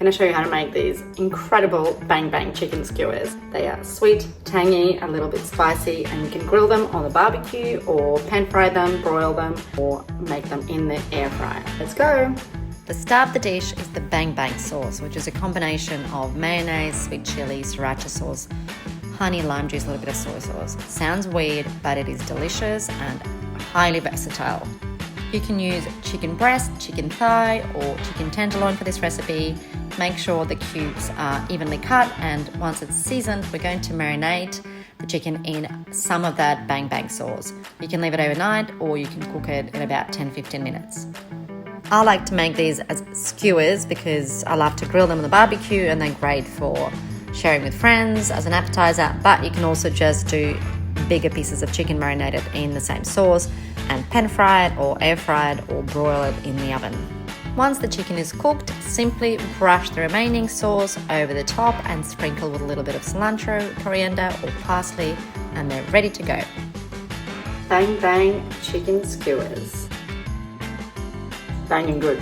I'm going to show you how to make these incredible bang bang chicken skewers. They are sweet, tangy, a little bit spicy, and you can grill them on the barbecue or pan fry them, broil them, or make them in the air fryer. Let's go! The star of the dish is the bang bang sauce, which is a combination of mayonnaise, sweet chili, sriracha sauce, honey, lime juice, a little bit of soy sauce. Sounds weird, but it is delicious and highly versatile. You can use chicken breast, chicken thigh, or chicken tenderloin for this recipe. Make sure the cubes are evenly cut, and once it's seasoned, we're going to marinate the chicken in some of that bang bang sauce. You can leave it overnight, or you can cook it in about 10-15 minutes. I like to make these as skewers because I love to grill them on the barbecue, and they're great for sharing with friends as an appetizer, but you can also just do bigger pieces of chicken marinated in the same sauce and pan fry it or air fry it or broil it in the oven. Once the chicken is cooked, simply brush the remaining sauce over the top and sprinkle with a little bit of cilantro, coriander or parsley, and they're ready to go. Bang bang chicken skewers. Banging good.